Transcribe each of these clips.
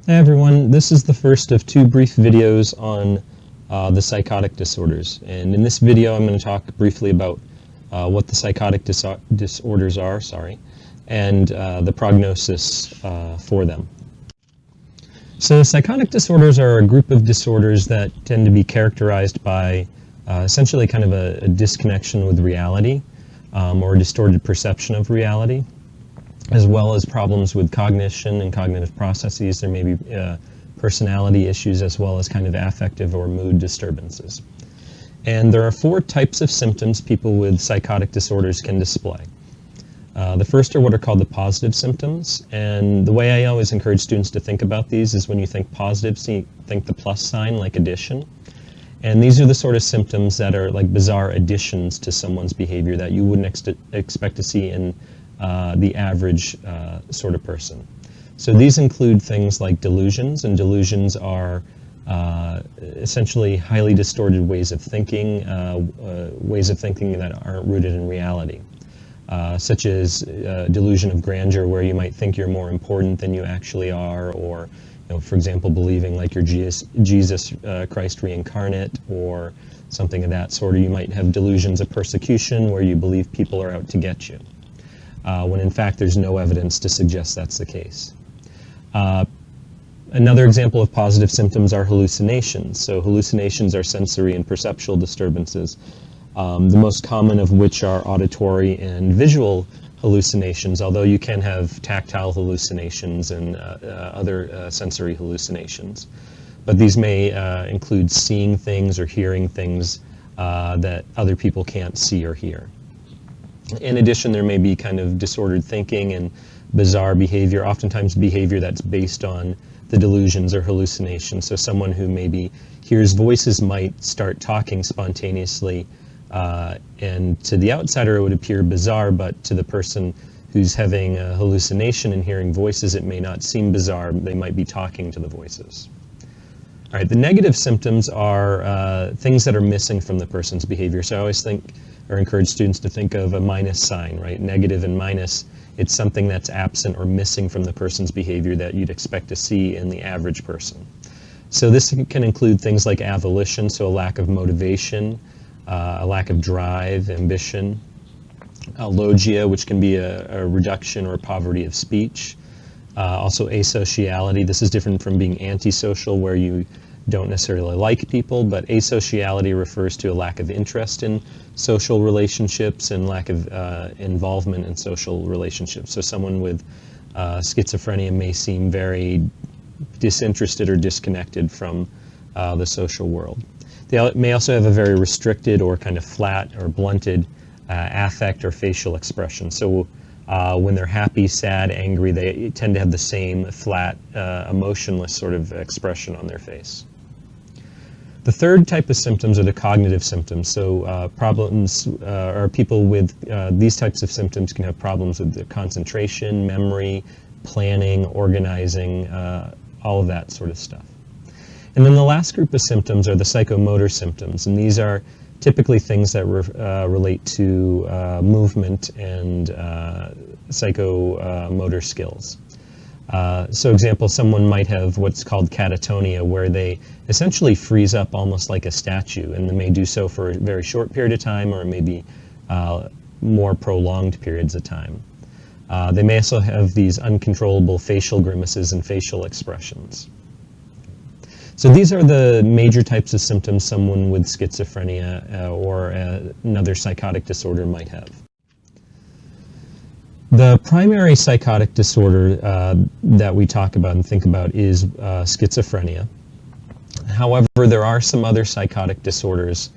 Hi everyone, this is the first of two brief videos on the psychotic disorders. And in this video I'm going to talk briefly about what the psychotic disorders are, and the prognosis for them. So psychotic disorders are a group of disorders that tend to be characterized by essentially kind of a disconnection with reality or a distorted perception of reality, as well as problems with cognition and cognitive processes. There may be personality issues as well as kind of affective or mood disturbances. And there are four types of symptoms people with psychotic disorders can display. The first are what are called the positive symptoms, and the way I always encourage students to think about these is when you think positive, think the plus sign like addition. And these are the sort of symptoms that are like bizarre additions to someone's behavior that you wouldn't expect to see in the average sort of person. So these include things like delusions, and delusions are essentially highly distorted ways of thinking that aren't rooted in reality, such as delusion of grandeur, where you might think you're more important than you actually are, or for example, believing like you're Jesus Christ reincarnate, or something of that sort. Or you might have delusions of persecution, where you believe people are out to get you, when in fact there's no evidence to suggest that's the case. Another example of positive symptoms are hallucinations. So hallucinations are sensory and perceptual disturbances, the most common of which are auditory and visual hallucinations, although you can have tactile hallucinations and other sensory hallucinations. But these may include seeing things or hearing things that other people can't see or hear. In addition, there may be kind of disordered thinking and bizarre behavior, oftentimes behavior that's based on the delusions or hallucinations. So someone who maybe hears voices might start talking spontaneously, and to the outsider it would appear bizarre, but to the person who's having a hallucination and hearing voices, it may not seem bizarre. They might be talking to the voices. All right, the negative symptoms are things that are missing from the person's behavior. So I always think or encourage students to think of a minus sign, right? Negative and minus, it's something that's absent or missing from the person's behavior that you'd expect to see in the average person. So this can include things like avolition, so a lack of motivation, a lack of drive, ambition, alogia, which can be a reduction or poverty of speech. Also asociality. This is different from being antisocial, where you don't necessarily like people, but asociality refers to a lack of interest in social relationships and lack of involvement in social relationships. So someone with schizophrenia may seem very disinterested or disconnected from the social world. They may also have a very restricted or kind of flat or blunted affect or facial expression. So when they're happy, sad, angry, they tend to have the same flat, emotionless sort of expression on their face. The third type of symptoms are the cognitive symptoms. So problems, or people with these types of symptoms can have problems with the concentration, memory, planning, organizing, all of that sort of stuff. And then the last group of symptoms are the psychomotor symptoms, and these are typically things that relate to movement and psychomotor skills. So example, someone might have what's called catatonia, where they essentially freeze up almost like a statue, and they may do so for a very short period of time, or maybe more prolonged periods of time. They may also have these uncontrollable facial grimaces and facial expressions. So these are the major types of symptoms someone with schizophrenia or another psychotic disorder might have. The primary psychotic disorder that we talk about and think about is schizophrenia. However, there are some other psychotic disorders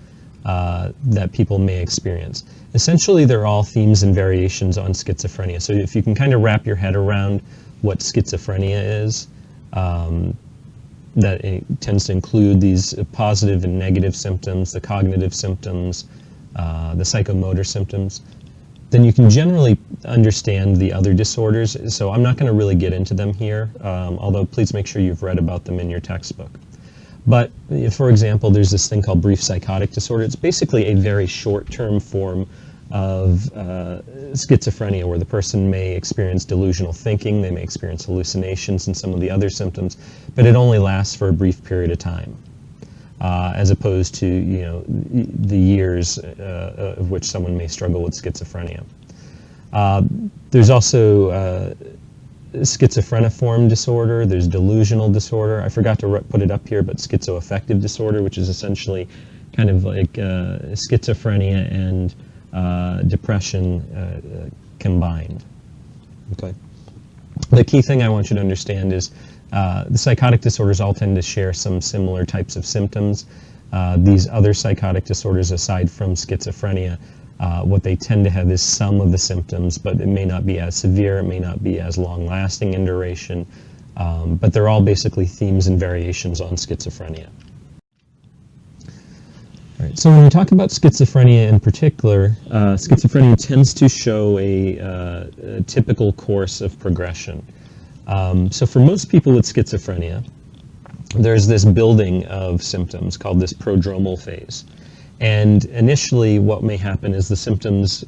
that people may experience. Essentially, they're all themes and variations on schizophrenia. So if you can kind of wrap your head around what schizophrenia is, that it tends to include these positive and negative symptoms, the cognitive symptoms, the psychomotor symptoms, then you can generally understand the other disorders. So I'm not going to really get into them here, although please make sure you've read about them in your textbook. But for example, there's this thing called brief psychotic disorder. It's basically a very short-term form of schizophrenia, where the person may experience delusional thinking, they may experience hallucinations and some of the other symptoms, but it only lasts for a brief period of time, as opposed to, you know, the years of which someone may struggle with schizophrenia. There's also schizophreniform disorder, there's delusional disorder. I forgot to put it up here, but schizoaffective disorder, which is essentially kind of like schizophrenia and depression combined. Okay. The key thing I want you to understand is the psychotic disorders all tend to share some similar types of symptoms. These other psychotic disorders, aside from schizophrenia, what they tend to have is some of the symptoms, but it may not be as severe, it may not be as long-lasting in duration, but they're all basically themes and variations on schizophrenia. All right, so when we talk about schizophrenia in particular, schizophrenia tends to show a typical course of progression. So for most people with schizophrenia, there's this building of symptoms called this prodromal phase. And initially what may happen is the symptoms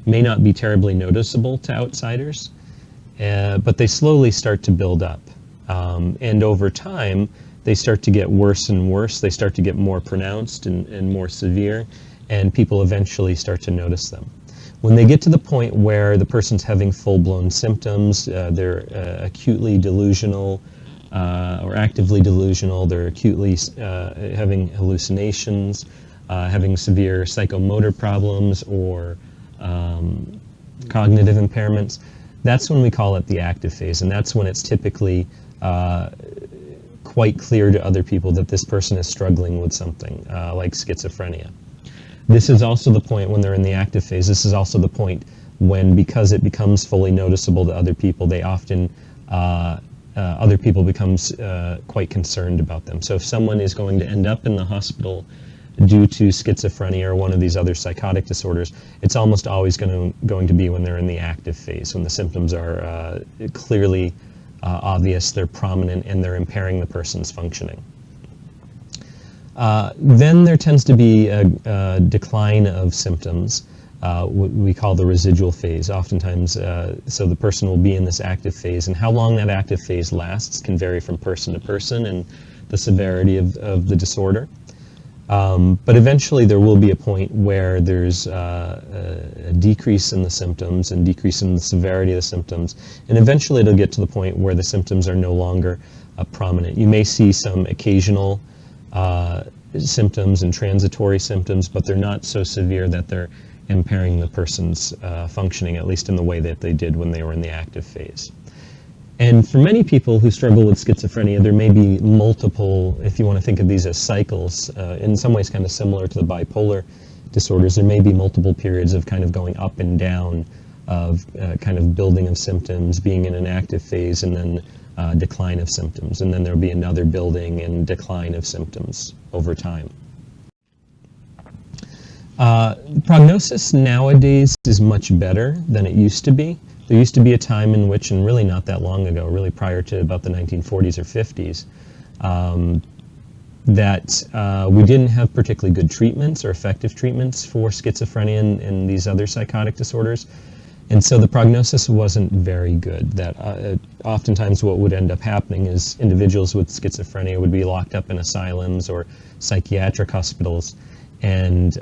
may not be terribly noticeable to outsiders, but they slowly start to build up. And over time, they start to get worse and worse. They start to get more pronounced and more severe, and people eventually start to notice them. When they get to the point where the person's having full-blown symptoms, they're acutely delusional or actively delusional, they're acutely having hallucinations, having severe psychomotor problems or cognitive impairments, that's when we call it the active phase, and that's when it's typically quite clear to other people that this person is struggling with something like schizophrenia. This is also the point when they're in the active phase. This is also the point when, because it becomes fully noticeable to other people, they often other people becomes quite concerned about them. So if someone is going to end up in the hospital due to schizophrenia or one of these other psychotic disorders, it's almost always going to be when they're in the active phase, when the symptoms are clearly obvious, they're prominent, and they're impairing the person's functioning. Then there tends to be a decline of symptoms, what we call the residual phase. Oftentimes, so the person will be in this active phase, and how long that active phase lasts can vary from person to person and the severity of the disorder. But eventually there will be a point where there's a decrease in the symptoms and decrease in the severity of the symptoms, and eventually it'll get to the point where the symptoms are no longer prominent. You may see some occasional symptoms and transitory symptoms, but they're not so severe that they're impairing the person's functioning, at least in the way that they did when they were in the active phase. And for many people who struggle with schizophrenia, there may be multiple, if you want to think of these as cycles, in some ways kind of similar to the bipolar disorders, there may be multiple periods of kind of going up and down, of kind of building of symptoms, being in an active phase, and then decline of symptoms. And then there'll be another building and decline of symptoms over time. Prognosis nowadays is much better than it used to be. There used to be a time in which, and really not that long ago, really prior to about the 1940s or 50s, that we didn't have particularly good treatments or effective treatments for schizophrenia and these other psychotic disorders. And so the prognosis wasn't very good. That oftentimes what would end up happening is individuals with schizophrenia would be locked up in asylums or psychiatric hospitals and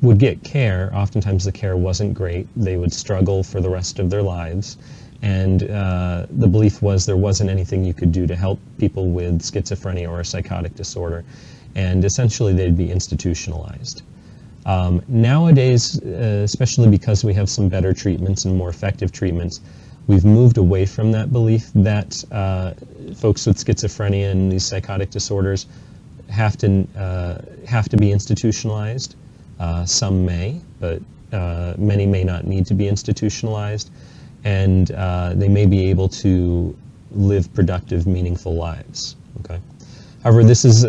would get care. Oftentimes the care wasn't great. They would struggle for the rest of their lives. And the belief was there wasn't anything you could do to help people with schizophrenia or a psychotic disorder. And essentially they'd be institutionalized. Nowadays, especially because we have some better treatments and more effective treatments, we've moved away from that belief that folks with schizophrenia and these psychotic disorders have to be institutionalized. Some may, but many may not need to be institutionalized, and they may be able to live productive, meaningful lives. Okay. However, this is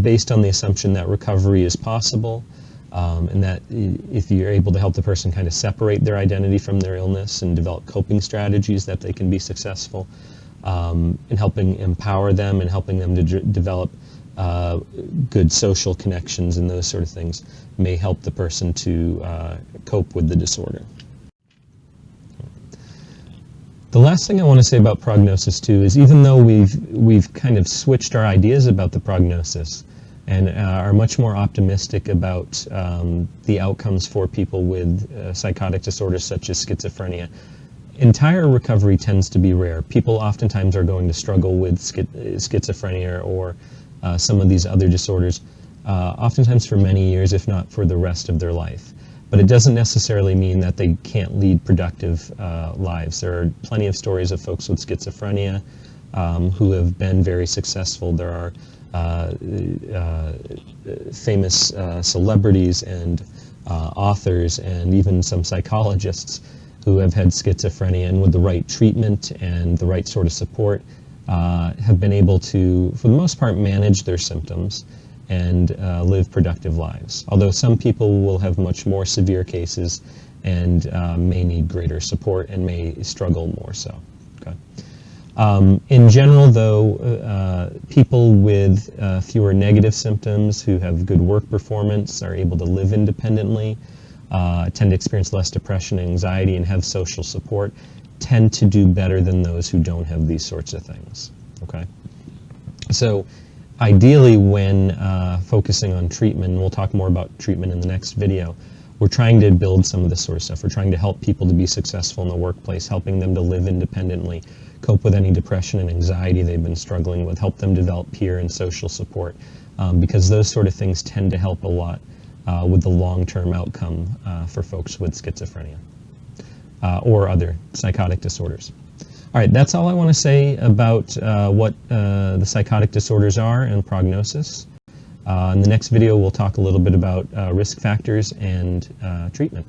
based on the assumption that recovery is possible, and that if you're able to help the person kind of separate their identity from their illness and develop coping strategies, that they can be successful in helping empower them and helping them to develop good social connections and those sort of things may help the person to cope with the disorder. The last thing I want to say about prognosis too is, even though we've kind of switched our ideas about the prognosis and are much more optimistic about the outcomes for people with psychotic disorders such as schizophrenia, entire recovery tends to be rare. People oftentimes are going to struggle with schizophrenia or some of these other disorders, oftentimes for many years, if not for the rest of their life. But it doesn't necessarily mean that they can't lead productive lives. There are plenty of stories of folks with schizophrenia who have been very successful. There are famous celebrities and authors and even some psychologists who have had schizophrenia, and with the right treatment and the right sort of support have been able to, for the most part, manage their symptoms and live productive lives. Although some people will have much more severe cases and may need greater support and may struggle more so. Okay. In general, though, people with fewer negative symptoms who have good work performance are able to live independently, tend to experience less depression and anxiety, and have social support, tend to do better than those who don't have these sorts of things. Okay? So ideally, when focusing on treatment, and we'll talk more about treatment in the next video, we're trying to build some of this sort of stuff. We're trying to help people to be successful in the workplace, helping them to live independently, cope with any depression and anxiety they've been struggling with, help them develop peer and social support, because those sort of things tend to help a lot with the long-term outcome for folks with schizophrenia or other psychotic disorders. All right, that's all I want to say about what the psychotic disorders are and prognosis. In the next video, we'll talk a little bit about risk factors and treatment.